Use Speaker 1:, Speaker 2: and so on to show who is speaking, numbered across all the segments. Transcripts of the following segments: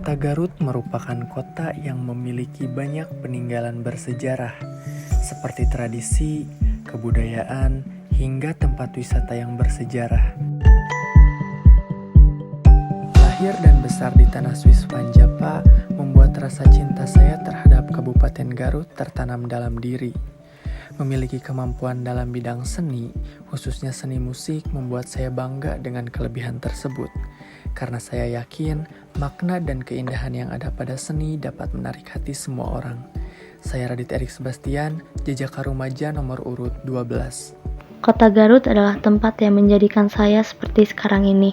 Speaker 1: Kota Garut merupakan kota yang memiliki banyak peninggalan bersejarah, seperti tradisi, kebudayaan, hingga tempat wisata yang bersejarah. Lahir dan besar di tanah Swiss Panjapa membuat rasa cinta saya terhadap Kabupaten Garut tertanam dalam diri. Memiliki kemampuan dalam bidang seni, khususnya seni musik, membuat saya bangga dengan kelebihan tersebut. Karena saya yakin, makna dan keindahan yang ada pada seni dapat menarik hati semua orang. Saya Radit Erik Sebastian, Jejaka Rumaja nomor urut 12.
Speaker 2: Kota Garut adalah tempat yang menjadikan saya seperti sekarang ini.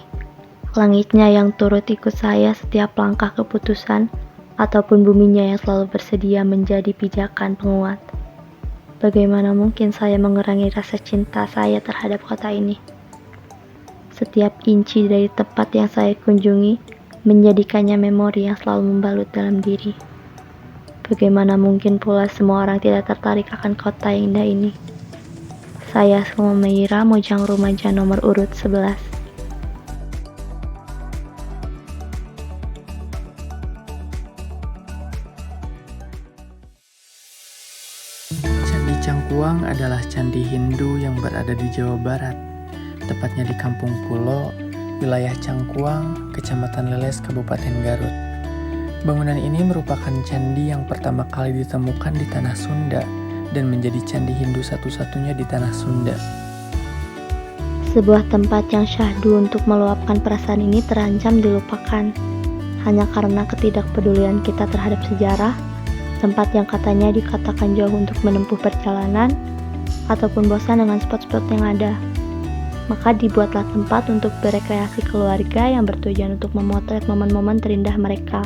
Speaker 2: Langitnya yang turut ikut saya setiap langkah keputusan, ataupun buminya yang selalu bersedia menjadi pijakan penguat. Bagaimana mungkin saya mengurangi rasa cinta saya terhadap kota ini? Setiap inci dari tempat yang saya kunjungi menjadikannya memori yang selalu membalut dalam diri. Bagaimana mungkin pula semua orang tidak tertarik akan kota yang indah ini? Saya Selma Meira, Mojang Rumaja nomor urut 11.
Speaker 1: Candi Cangkuang adalah candi Hindu yang berada di Jawa Barat, tepatnya di Kampung Pulo, wilayah Cangkuang, Kecamatan Leles, Kabupaten Garut. Bangunan ini merupakan candi yang pertama kali ditemukan di tanah Sunda dan menjadi candi Hindu satu-satunya di tanah Sunda.
Speaker 2: Sebuah tempat yang syahdu untuk meluapkan perasaan ini terancam dilupakan, hanya karena ketidakpedulian kita terhadap sejarah, tempat yang katanya dikatakan jauh untuk menempuh perjalanan, ataupun bosan dengan spot-spot yang ada. Maka dibuatlah tempat untuk berekreasi keluarga yang bertujuan untuk memotret momen-momen terindah mereka.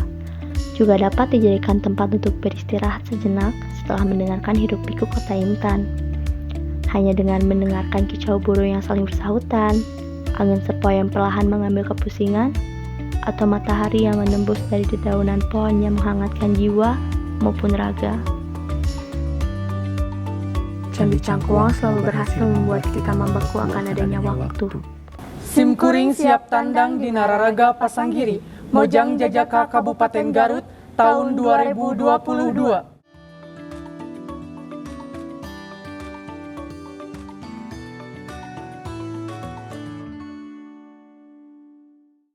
Speaker 2: Juga dapat dijadikan tempat untuk beristirahat sejenak setelah mendengarkan hiruk-pikuk kota intan. Hanya dengan mendengarkan kicau burung yang saling bersahutan, angin sepoi yang perlahan mengambil kepusingan, atau matahari yang menembus dari dedaunan pohon yang menghangatkan jiwa maupun raga. Candi Cangkuang selalu berhasil membuat kita membeku akan adanya waktu.
Speaker 3: Sim kuring siap tandang di Nararaga Pasanggiri, Mojang Jajaka Kabupaten Garut tahun 2022.